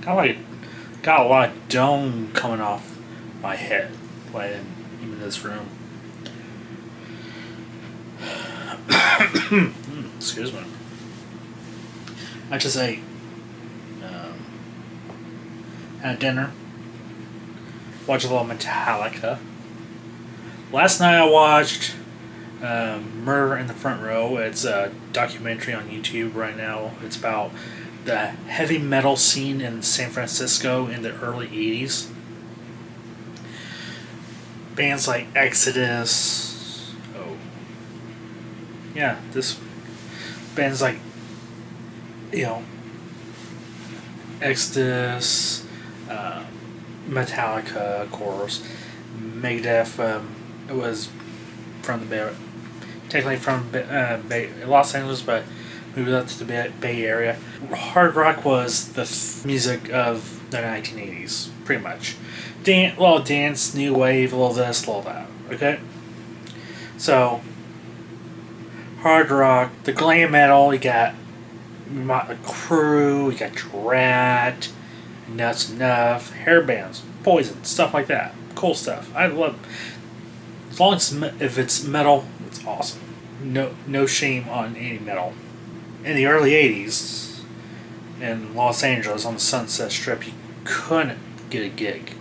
got a lot of dome coming off my head playing in this room. Excuse me. I just ate um, had dinner, watched a little Metallica. Last night I watched Murder in the Front Row. It's a documentary on YouTube right now. It's about the heavy metal scene in San Francisco in the early 80s. Bands like Exodus. Oh, yeah, this bands like, you know, Exodus, uh, Metallica, of course, Megadeth. It was from the Bay, technically from Los Angeles, but moved up to the Bay Area. Hard rock was the music of the 1980s, pretty much. A little dance, new wave, a little this, a little that. Okay, so hard rock, the glam metal. You got Motley Crue, you got Rat, Nuts Enough, hair bands, Poison, stuff like that. Cool stuff. I love. As long as if it's metal, it's awesome. No shame on any metal. In the early '80s, in Los Angeles on the Sunset Strip, you couldn't get a gig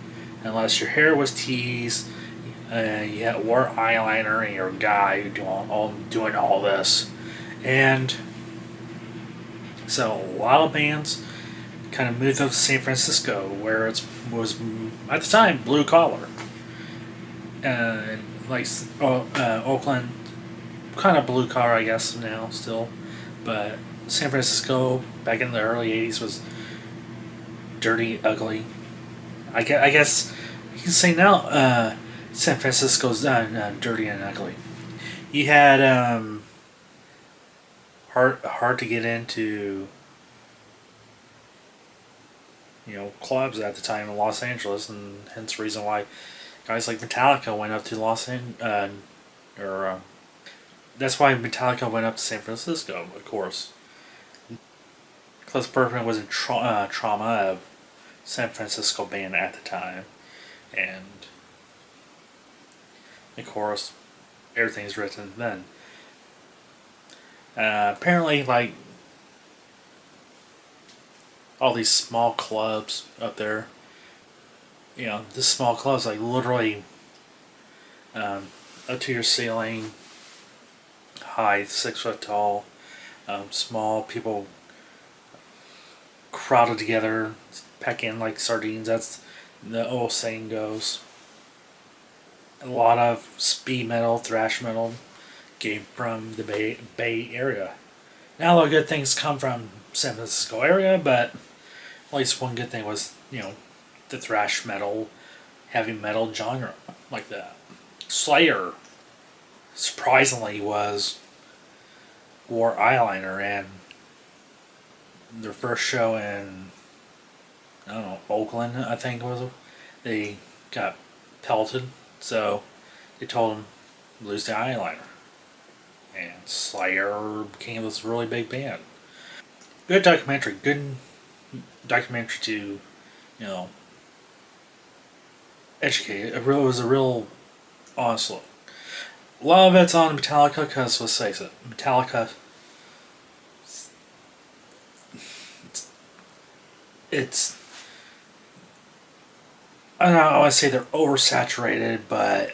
unless your hair was teased, you wore eyeliner, and you're a guy doing all this. And so a lot of bands kind of moved up to San Francisco, where it was at the time blue collar. Like Oakland, kind of blue collar, I guess now still, but San Francisco back in the early '80s was dirty, ugly. I guess you can say now San Francisco's dirty and ugly. You had hard to get into, clubs at the time in Los Angeles, and hence the reason why guys like Metallica went up to or that's why Metallica went up to San Francisco, of course. Cliff Burton was in Trauma, a San Francisco band at the time, and of course, everything's written then. Apparently, like all these small clubs up there, this small clubs like literally up to your ceiling, high, 6 foot tall, small people crowded together, pack in like sardines. That's the old saying goes. A lot of speed metal, thrash metal came from the Bay Area. Now, a lot of good things come from San Francisco area, but at least one good thing was, the thrash metal, heavy metal genre like that. Slayer, surprisingly, wore eyeliner, and their first show in, I don't know, Oakland, I think it was, they got pelted, so they told them lose the eyeliner, and Slayer became this really big band. Good documentary to, educate. It was a real honest look. A lot of it's on Metallica because, let's face it, Metallica, it's I don't know, I would say they're oversaturated, but,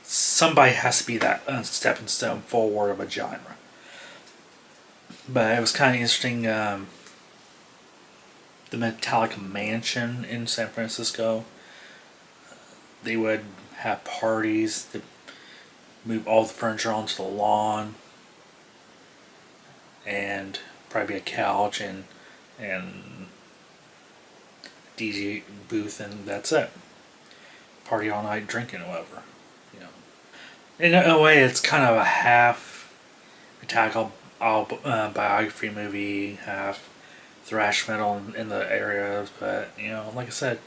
somebody has to be that stepping stone forward of a genre. But it was kind of interesting. The Metallica Mansion in San Francisco. They would have parties. They move all the furniture onto the lawn, and probably be a couch and DJ booth, and that's it. Party all night, drinking, whatever. In a way, it's kind of a half Metallica biography movie, half thrash metal in the areas, but like I said,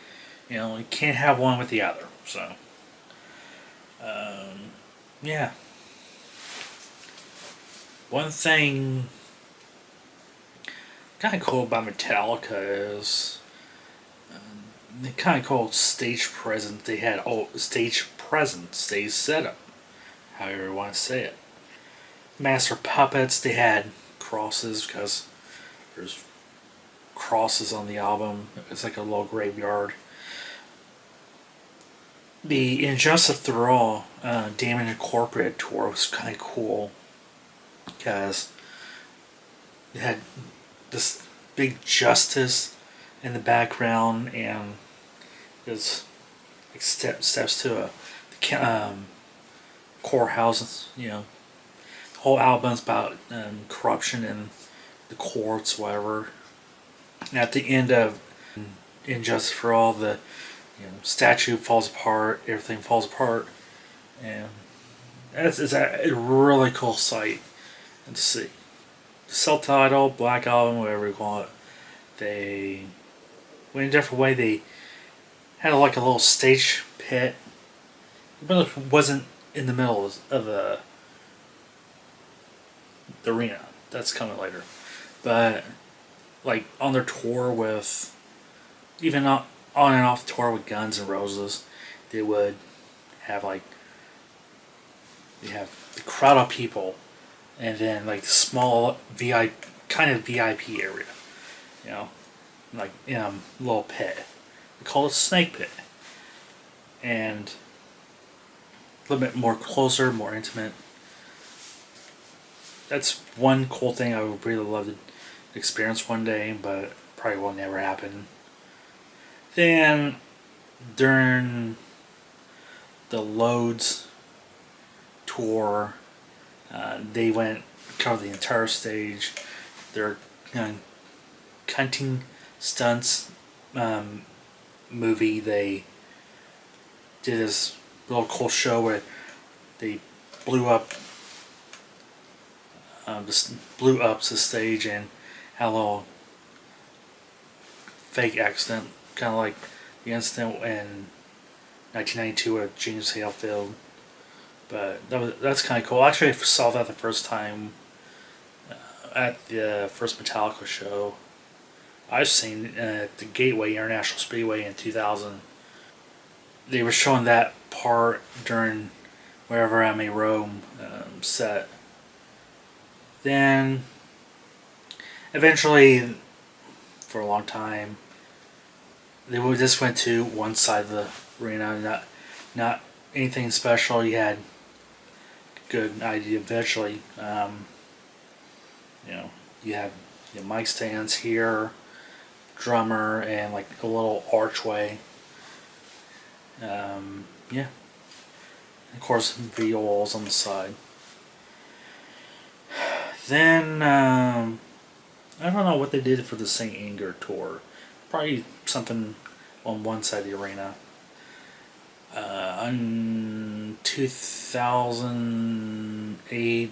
you can't have one with the other. So, yeah. One thing kind of cool about Metallica is the kind of cool stage presence they had. Oh, stage presence, stage setup, however you want to say it. Master puppets, they had crosses because there's crosses on the album. It's like a little graveyard. The Injustice for All Damon Incorporated tour was kind of cool because it had this big Justice in the background and there's like steps to courthouse. The whole album's about corruption in the courts, whatever. And at the end of Injustice for All, the statue falls apart, everything falls apart, and it's a really cool sight to see. The self-titled, Black Album, whatever you call it, they went a different way. They had like a little stage pit, but it wasn't in the middle of the arena. That's coming later, but like on their tour with even on and off the tour with Guns N' Roses, they would have like they have the crowd of people, and then like the small VIP area, you know, like in a little pit. We call it Snake Pit, and a little bit more closer, more intimate. That's one cool thing I would really love to experience one day, but probably will never happen. Then during the Loads tour, they went covered the entire stage. Their cunting stunts movie. They did this little cool show where they blew up the stage and had a little fake accident, kind of like the incident in 1992 with James Hetfield. But that's kind of cool. Actually, I saw that the first time at the first Metallica show. I've seen at the Gateway International Speedway in 2000. They were showing that part during Wherever I May Roam set. Then, eventually, for a long time, they just went to one side of the arena, not anything special. You had good idea eventually. You have mic stands here, drummer, and like a little archway. Yeah. Of course, viols on the side. Then, I don't know what they did for the St. Anger tour. Probably something on one side of the arena. In 2008,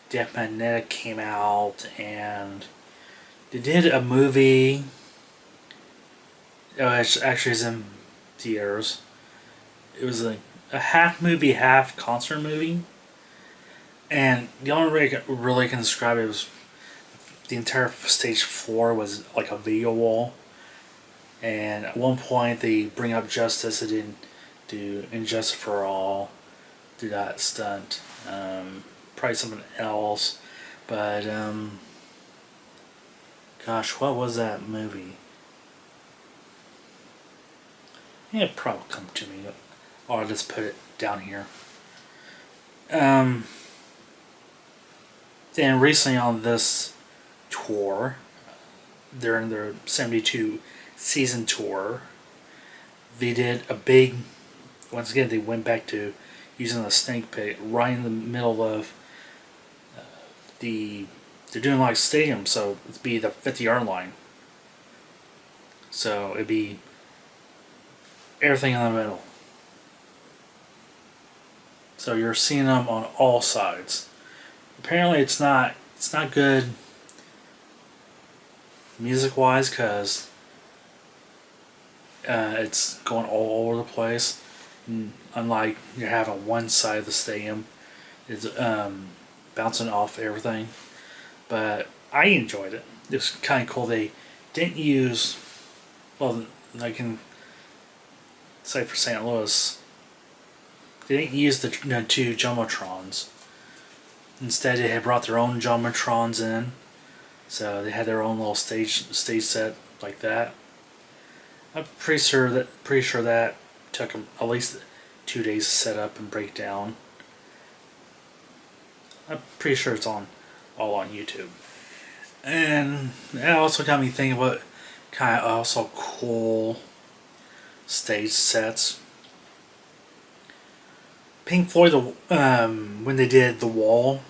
Death Magnetic came out and they did a movie. It actually is in theaters. It was a half movie, half concert movie. And the only way I really can describe it was the entire stage floor was like a video wall. And at one point they bring up Justice. They didn't do Injustice for All. Do that stunt. Probably something else. But, gosh, what was that movie? Yeah, it'll probably come to me. Or I'll just put it down here. Then recently on this tour, during their 72 season tour, they did a big, once again they went back to using the Snake Pit right in the middle of they're doing like stadium, so it'd be the 50-yard line. So it'd be everything in the middle. So you're seeing them on all sides. Apparently it's not good music wise because it's going all over the place. Unlike you're having one side of the stadium, it's bouncing off everything. But I enjoyed it. It was kind of cool. They didn't use, well, I can say for St. Louis, they didn't use the two Jumbotrons. Instead, they had brought their own Jumbotrons in, so they had their own little stage set like that. I'm pretty sure that took them at least 2 days to set up and break down. I'm pretty sure it's all on YouTube. And it also got me thinking about kind of also cool stage sets. Pink Floyd, when they did The Wall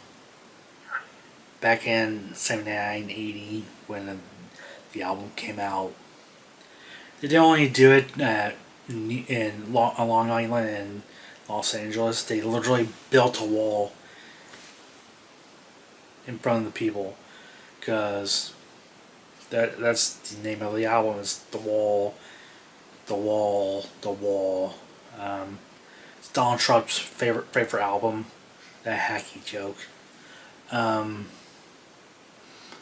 back in 79, 80, when the album came out, they didn't only do it in Long Island and Los Angeles. They literally built a wall in front of the people, because that's the name of the album, is The Wall, The Wall, The Wall. It's Donald Trump's favorite album, that hacky joke.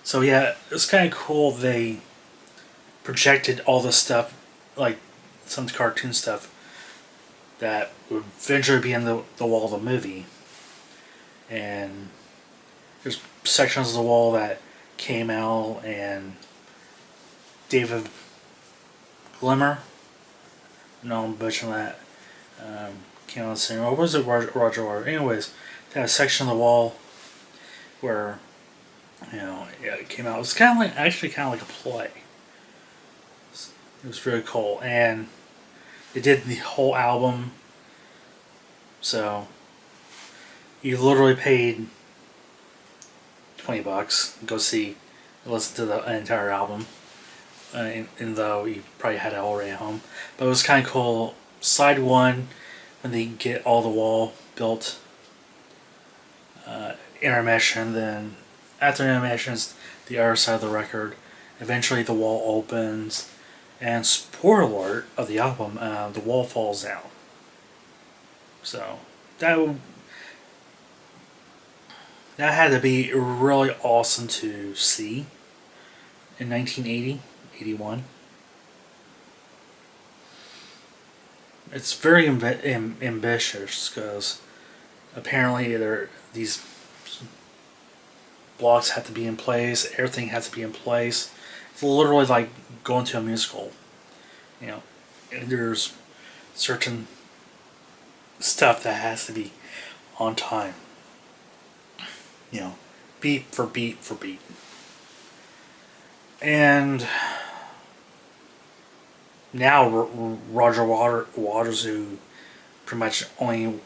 So yeah, it's kind of cool they projected all this stuff, like some cartoon stuff, that would eventually be in the wall of the movie. And there's sections of the wall that came out, and David Glimmer, no, I'm butchering that, came out saying, or was it Roger Waters? Anyways, that section of the wall where, it came out. It was kind of like a play. It was really cool, and they did the whole album, so you literally paid $20 to go see, listen to the entire album, even though you probably had it already at home. But it was kind of cool. Side one, when they get all the wall built, intermission, then after intermissions, the other side of the record. Eventually the wall opens, and spoiler alert of the album, the wall falls down. So that had to be really awesome to see in 1980, 81. It's very ambitious, because apparently these blocks have to be in place, everything has to be in place. It's literally like going to a musical. And there's certain stuff that has to be on time. Beat for beat for beat. And now Roger Waters, who pretty much only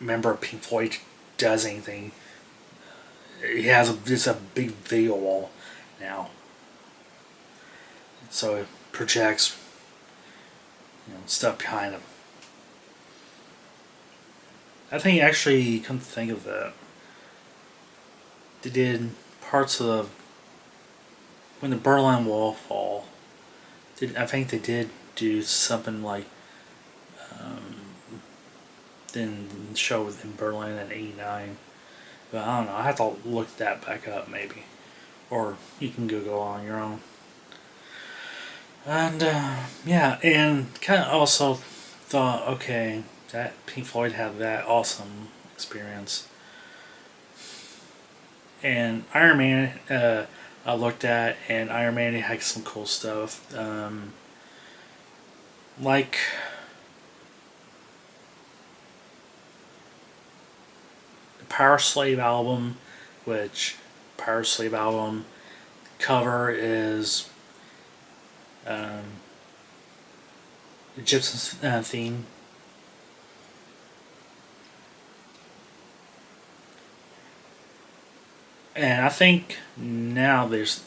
member of Pink Floyd does anything, he has just a big video wall now. So it projects stuff behind him. I think actually, come to think of that, they did parts of when the Berlin Wall fall. I think they did do something like then show in Berlin in '89. But I don't know. I have to look that back up maybe, or you can Google on your own. And yeah, and kind of also thought, okay, that Pink Floyd had that awesome experience. And Iron Man, I looked at, and Iron Man had some cool stuff, like the Power Slave album, which Power Slave album cover is Egyptian theme. And I think now there's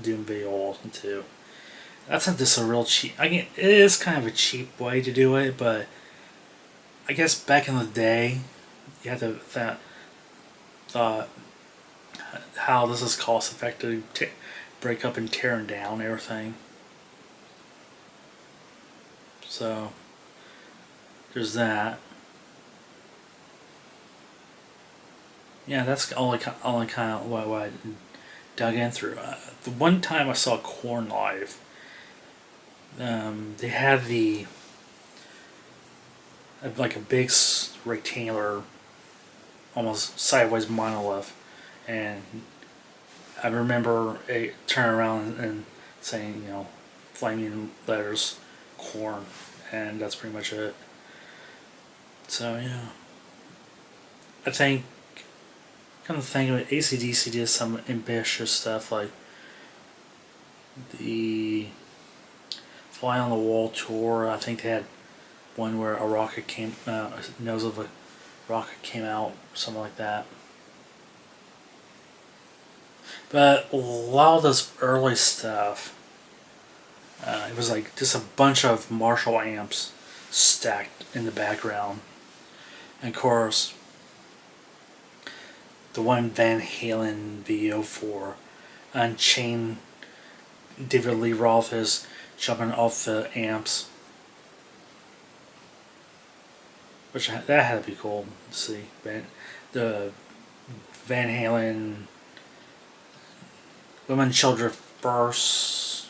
doing video also too. That's not just a real cheap. It is kind of a cheap way to do it, but I guess back in the day, you had to thought how this is cost effective to break up and tearing down everything. So there's that. Yeah, that's only kind of what I dug in through. The one time I saw Korn live, they had like a big rectangular, almost sideways monolith, and I remember turning around and saying, flaming letters, Korn, and that's pretty much it. So yeah, I think kind of thing with AC/DC did some ambitious stuff like the Fly on the Wall tour. I think they had one where a rocket came, nose of a rocket came out, something like that. But a lot of this early stuff, it was like just a bunch of Marshall amps stacked in the background. And of course, the one Van Halen video for Unchained, David Lee Roth is jumping off the amps, which that had to be cool to see. The Van Halen Women Children First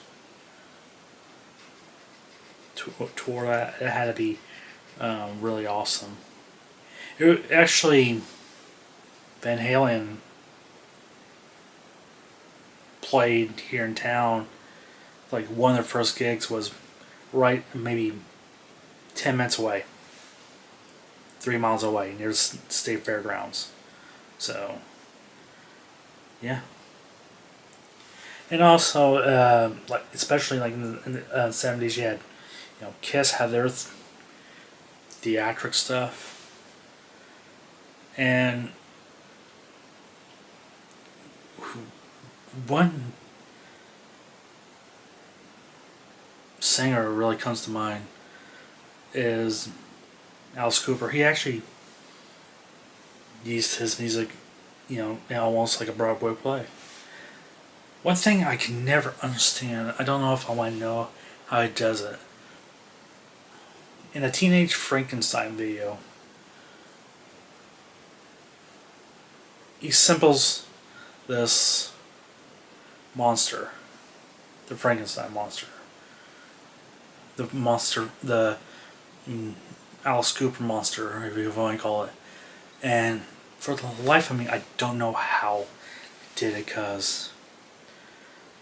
tour, that had to be really awesome. It actually, Van Halen played here in town. Like one of their first gigs was right maybe 10 minutes away, 3 miles away, near the state fairgrounds. So, yeah. And also, like especially like in the 70s, you had, Kiss had their theatric stuff, and one singer really comes to mind is Alice Cooper. He actually used his music, almost like a Broadway play. One thing I can never understand, I don't know if I want to know how he does it. In a Teenage Frankenstein video, he samples this monster, the Frankenstein monster. The Alice Cooper monster, if you want to call it. And for the life of me, I don't know how he did it, because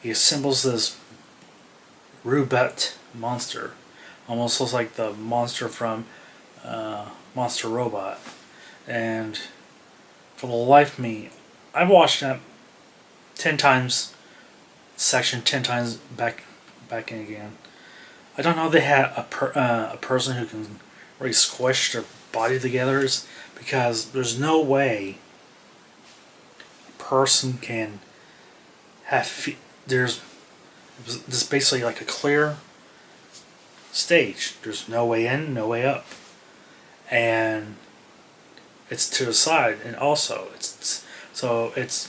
he assembles this Rubet monster. Almost looks like the monster from Monster Robot. And for the life of me, I've watched that 10 times, section 10 times back in again. I don't know if they had a person who can really squish their body together, because there's no way a person can have there's this basically like a clear stage. There's no way in, no way up, and it's to the side, and also it's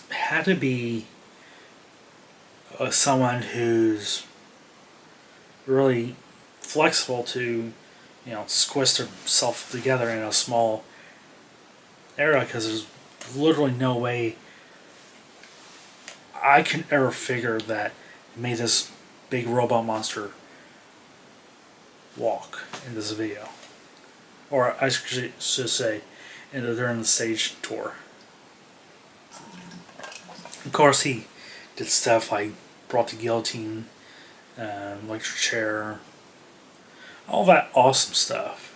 had to be someone who's really flexible to squish themselves together in a small area, because there's literally no way I can ever figure that it made this big robot monster walk in this video, or I should say during the stage tour. Of course, he did stuff like brought the guillotine, electric chair, all that awesome stuff.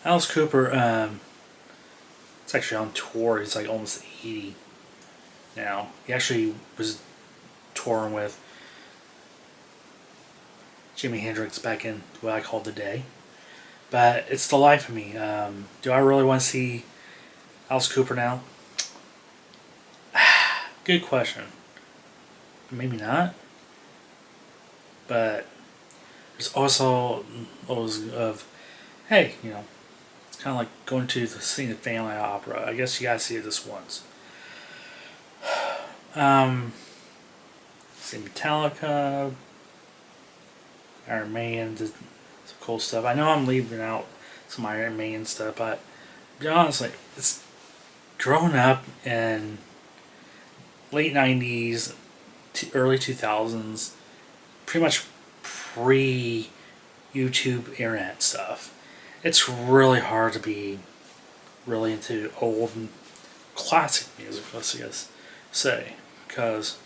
Alice Cooper, it's actually on tour. He's like almost 80 now. He actually was touring with Jimi Hendrix back in what I call the day. But it's the life of me. Do I really want to see Alice Cooper now? Good question. Maybe not. But there's also those of, hey, it's kind of like going to seeing the family opera. I guess you gotta see it this once. See Metallica, Iron Maiden, some cool stuff. I know I'm leaving out some Iron Maiden stuff, but to be honest, it's growing up in late 90s, early 2000s, pretty much pre YouTube internet stuff, it's really hard to be really into old and classic music, let's just say. Because,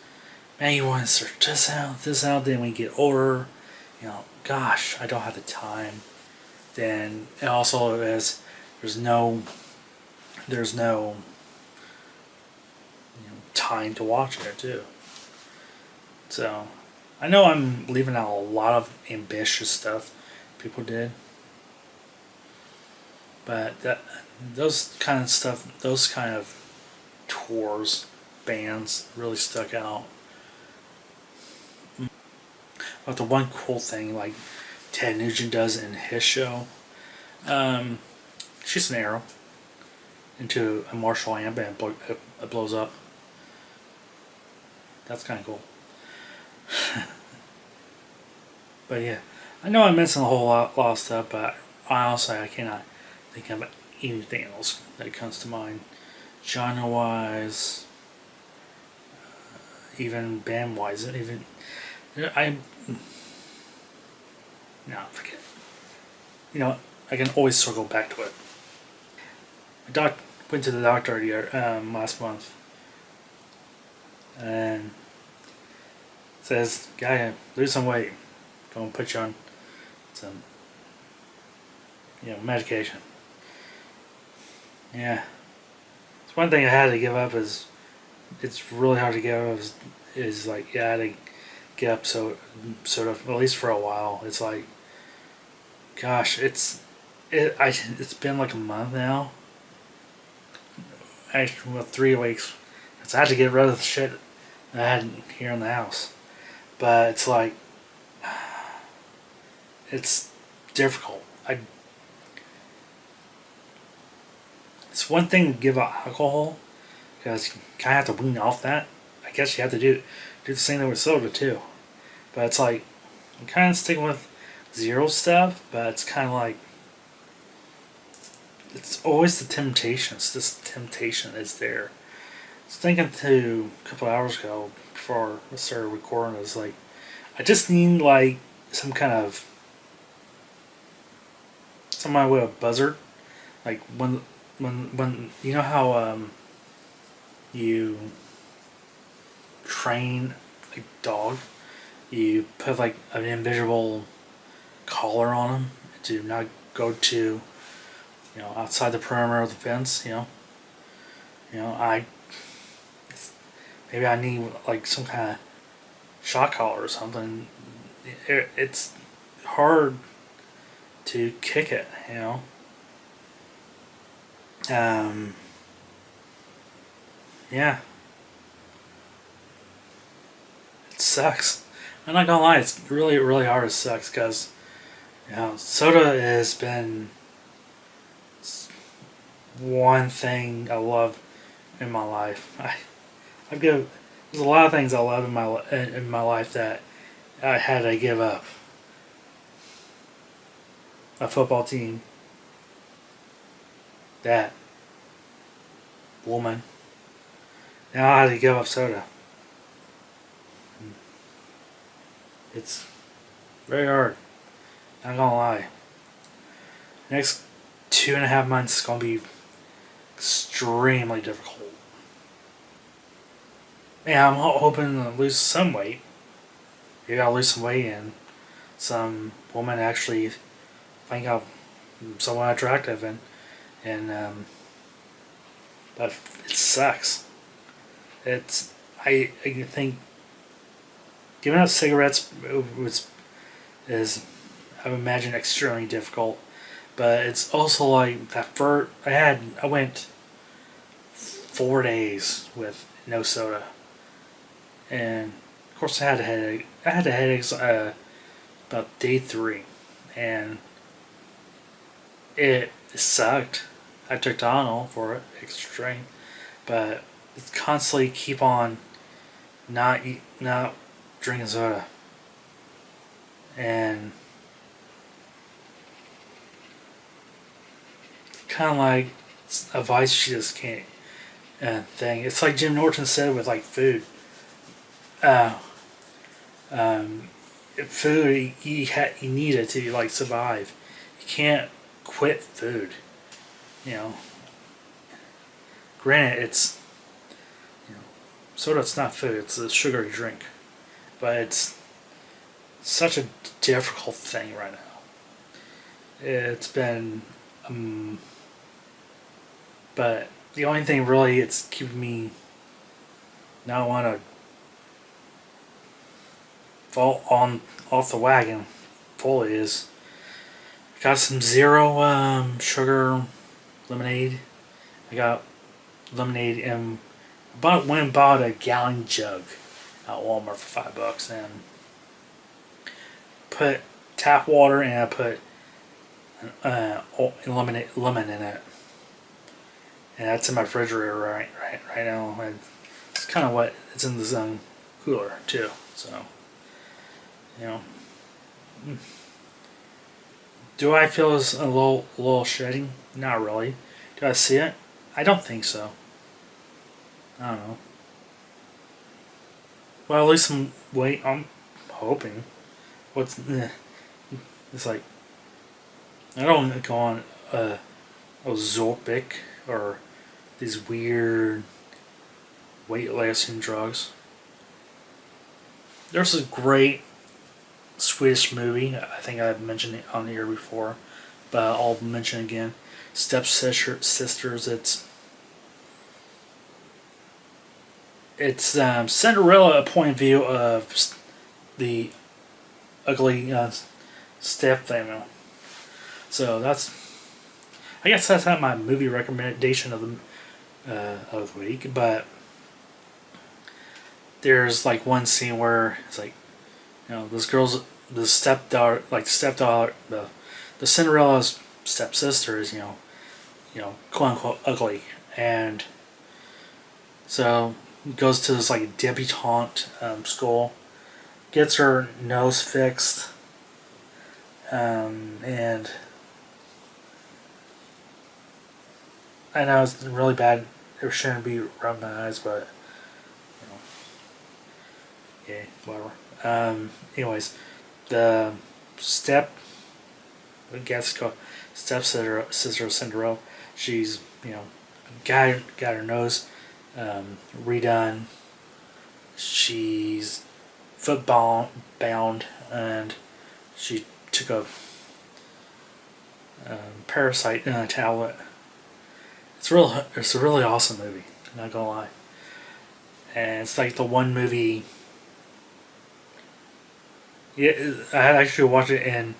man, you want to search this out, then when you get older, gosh, I don't have the time. Then it also is, there's no time to watch it too. So I know I'm leaving out a lot of ambitious stuff people did, but those kind of tours, bands really stuck out. But the one cool thing like Ted Nugent does in his show, shoots an arrow into a Marshall amp and it blows up. That's kind of cool. But yeah, I know I'm missing a whole lot of stuff, but honestly, I cannot think of anything else that comes to mind. Genre wise, even band wise, even I. No, forget it. I can always circle back to it. Went to the doctor last month, and says, "Guy, lose some weight. Gonna put you on some, medication." Yeah, it's one thing I had to give up. It's really hard to give up. Is like, yeah, I had to get up sort of at least for a while. It's like, gosh, it's been like a month now. Actually, well, 3 weeks. So I had to get rid of the shit that I had here in the house. But it's like, it's difficult. It's one thing to give up alcohol, because you kind of have to wean off that. I guess you have to do the same thing with soda too. But it's like, I'm kind of sticking with zero stuff, but it's kind of like, it's always the temptation. It's this temptation is there. I was thinking to a couple hours ago before I started recording, I was like, I just need like some kind of with a buzzard, like when you know how you train a dog, you put like an invisible collar on them to not go to outside the perimeter of the fence. I maybe I need like some kind of shock collar or something. It's hard to kick it, yeah, it sucks. I'm not gonna lie, it's really, really hard. It sucks because soda has been one thing I love in my life. There's a lot of things I love in my life that I had to give up. A football team, that woman. Now I had to give up soda. It's very hard. Not gonna lie. Next 2.5 months is gonna be extremely difficult. Yeah, I'm hoping to lose some weight. Maybe I'll lose some weight and some woman actually think I'm somewhat attractive and but it sucks. I think giving up cigarettes is I would imagine extremely difficult, but it's also like that first I went 4 days with no soda, and of course I had a headache. I had a headache about day 3, and it sucked. I took Tylenol for it, extra strength, but it's constantly keep on not drinking soda, and kind of like a vice you just can't thing. It's like Jim Norton said with like food. Uh, um, food you need it to like survive. You can't quit food. You know, granted, it's soda's not food; it's a sugary drink, but it's such a difficult thing right now. It's been, um, but the only thing really it's keeping me not want to fall on off the wagon fully is I got some zero sugar lemonade. I got lemonade and went and bought a gallon jug at Walmart for $5 and put tap water and I put lemon in it, and that's in my refrigerator right now. And it's kind of what it's in the cooler too. So you know, do I feel as a little shitty? Not really. Do I see it? I don't think so. I don't know. Well, at least I'm hoping. It's like I don't go on Ozempic or these weird weight lasting drugs. There's a great Swedish movie. I think I've mentioned it on the air before, but I'll mention it again. Sisters. It's Cinderella, a point of view of the ugly stepfamily. So I guess that's not my movie recommendation of the week. But there's like one scene where it's like, this girl's the Cinderella's stepsister is quote unquote ugly, and so goes to this like debutante school, gets her nose fixed, and I know it's really bad. It shouldn't be rubbing my eyes, but yeah, whatever. Anyways, the I guess stepsister sister of Cinderella, she's got her nose redone. She's bound, and she took a parasite tablet. It's a really awesome movie. Not gonna lie, and it's like the one movie. Yeah, I had actually watched it in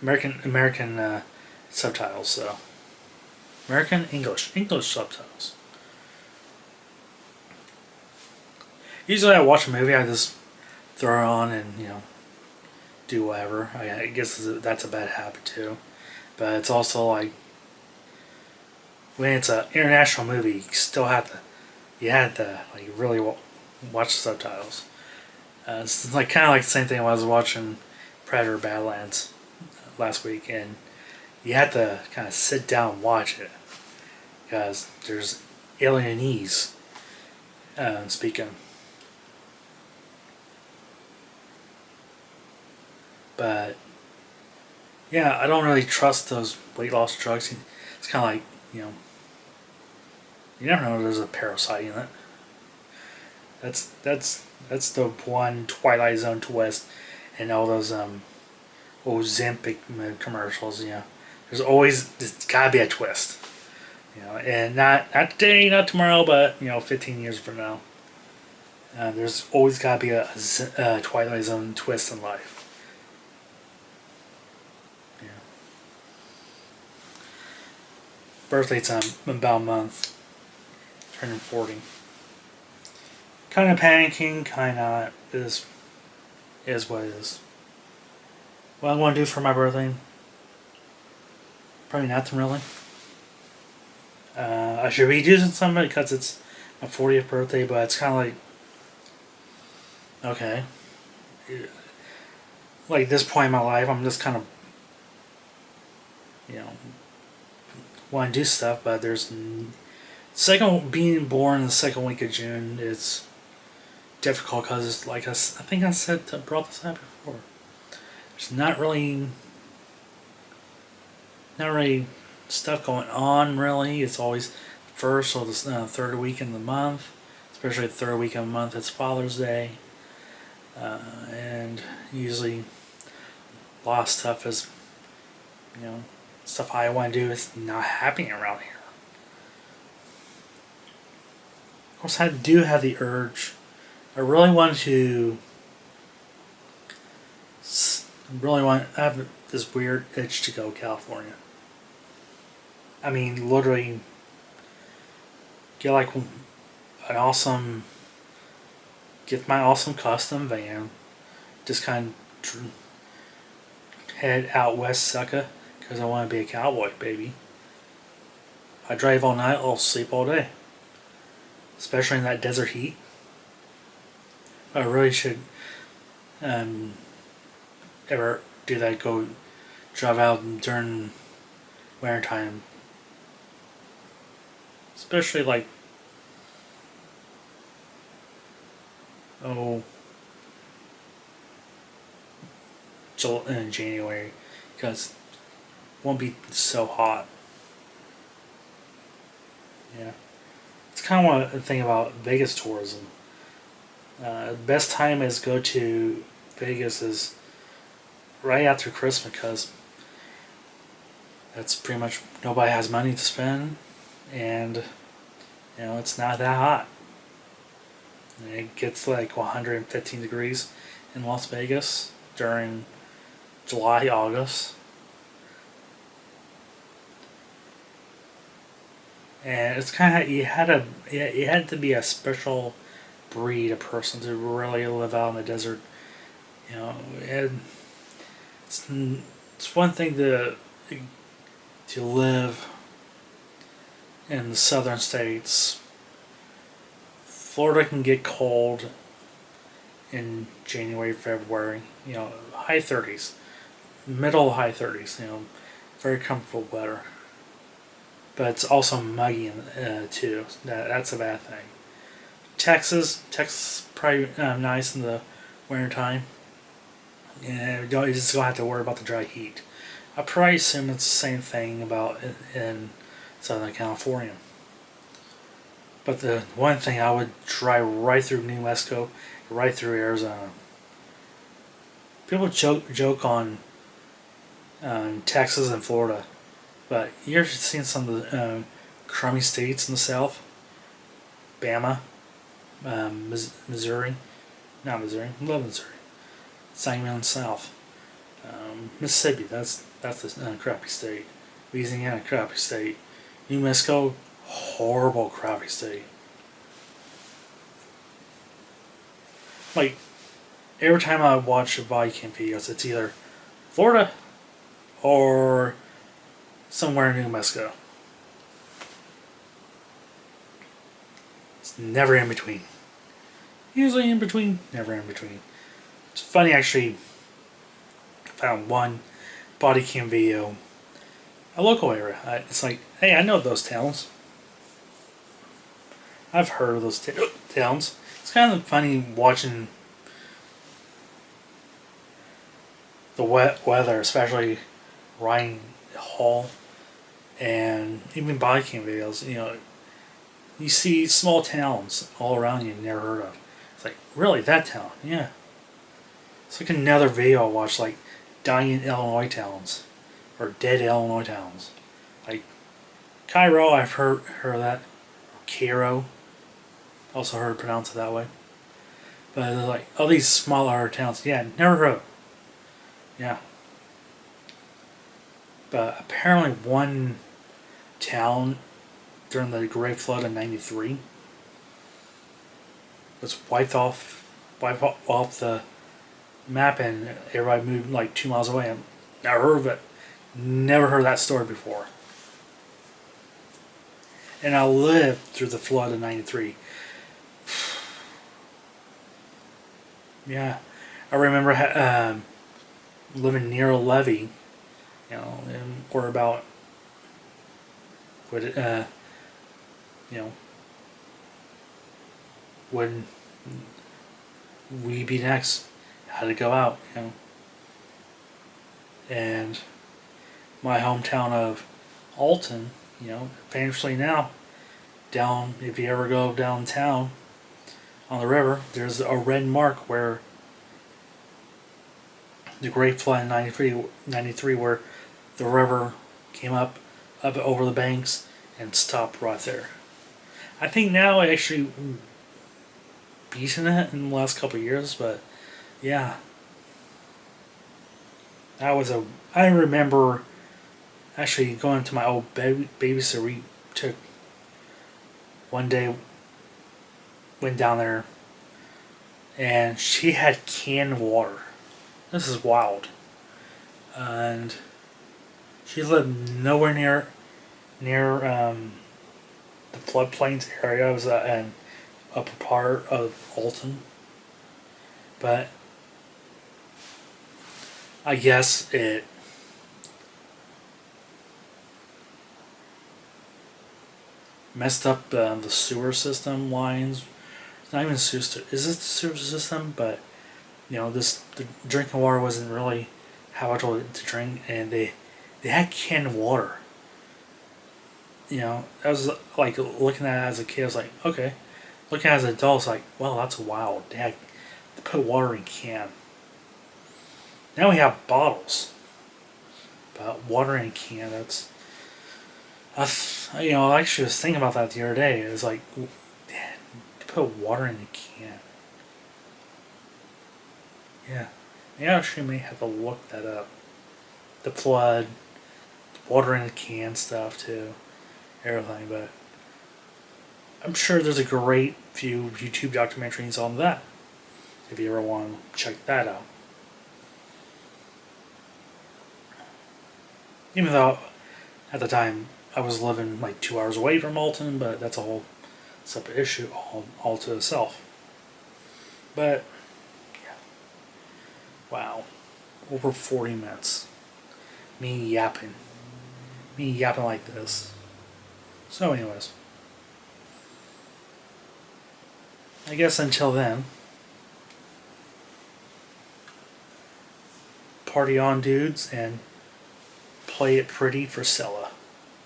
American subtitles. So American English subtitles. Usually, I watch a movie, I just throw it on and do whatever. I guess that's a bad habit too, but it's also like when it's an international movie, you had to like really watch the subtitles. It's like kind of like the same thing when I was watching Predator Badlands last week, and you had to kind of sit down and watch it because there's alienese speaking. But yeah, I don't really trust those weight loss drugs. It's kind of like you never know there's a parasite in it. That's the one Twilight Zone twist, and all those Ozempic commercials. There's gotta be a twist. And not today, not tomorrow, but 15 years from now. There's always gotta be a Twilight Zone twist in life. Yeah. Birthday time about a month. Turning 40. Kind of panicking, kind of is what it is. What I'm going to do for my birthday? Probably nothing really. I should be doing something because it's my 40th birthday, but it's kind of like, okay. Like this point in my life, I'm just kind of, want to do stuff, but it's Second, being born in the second week of June is difficult because it's like I think I said brought this up before. There's not really stuff going on really. It's always first or the third week in the month, especially the third week of the month. It's Father's Day, and usually a lot of stuff is, stuff I want to do is not happening around here. Of course, I do have the urge. I really want to. I have this weird itch to go to California. I mean, literally, get like an awesome, get my awesome custom van, just kind of head out west, sucker, because I want to be a cowboy, baby. I drive all night, I'll sleep all day, especially in that desert heat. I really should ever do that. Go drive out during winter time, especially like in January, because it won't be so hot. Yeah, it's kind of one thing about Vegas tourism. The best time is go to Vegas is right after Christmas, because that's pretty much nobody has money to spend, and it's not that hot. And it gets like 115 degrees in Las Vegas during July, August. And it's kind of you had to be a special breed of person to really live out in the desert. And it's one thing to live in the southern states. Florida can get cold in January, February. High 30s, middle high 30s. Very comfortable weather. But it's also muggy too. That's a bad thing. Texas is probably nice in the winter time. And you just don't have to worry about the dry heat. I probably assume it's the same thing about in Southern California. But the one thing, I would drive right through New Mexico, right through Arizona. People joke on Texas and Florida, but you ever seen some of the crummy states in the South? Bama, Missouri, not Missouri, love Missouri. It's not even in the South. Mississippi, that's the crappy state. Louisiana, crappy state. New Mexico, horrible crappy state. Like, every time I watch a body cam videos, it's either Florida or somewhere in New Mexico. It's never in between. Usually in between, never in between. It's funny, actually. I found one body cam video, a local area. It's like, hey, I know those towns. I've heard of those towns. It's kind of funny watching the wet weather, especially Ryan Hall, and even body cam videos. You see small towns all around you never heard of. It's like, really, that town? Yeah. It's like another video I watched, like dying Illinois towns, or dead Illinois towns. Like Cairo, I've heard of that. Or Cairo, also heard it pronounced it that way. But they're like, all these smaller towns, yeah, never heard of. Yeah. But apparently one town during the Great Flood in '93 was wiped off the map, and everybody moved like 2 miles away. And never heard of it. Never heard that story before. And I lived through the flood of '93. Yeah, I remember living near a levee. And we're about you know, when we be next, how to go out, you know. And my hometown of Alton, you know, famously now, down, if you ever go downtown on the river, there's a red mark where the Great Flood in 93, where the river came up over the banks and stopped right there. I think now it actually beaten it in the last couple of years, but yeah, that was a. I remember actually going to my old babysitter. We took one day, went down there, and she had canned water. This is wild, and she lived nowhere near the floodplains area. I was in upper part of Alton, but I guess it messed up the sewer system lines. It's not even sewer. Is it the sewer system? But you know, the drinking water wasn't really habitable to drink, and they had canned water. You know, I was like looking at it as a kid. I was like, okay. Looking at it as an adult, I was like, well, that's wild. They put water in can. Now we have bottles, but water in can. That's you know, I actually was thinking about that the other day. It was like, man, to put water in a can. Yeah, I actually may have to look that up. The flood, water in a can stuff too, everything. But I'm sure there's a great few YouTube documentaries on that. If you ever want to check that out. Even though at the time I was living like 2 hours away from Alton, but that's a whole separate issue all to itself. But yeah, wow, over 40 minutes. Me yapping like this. So, anyways, I guess until then, party on, dudes, and play it pretty for Stella,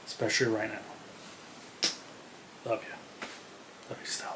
especially right now. Love you. Love you, Stella.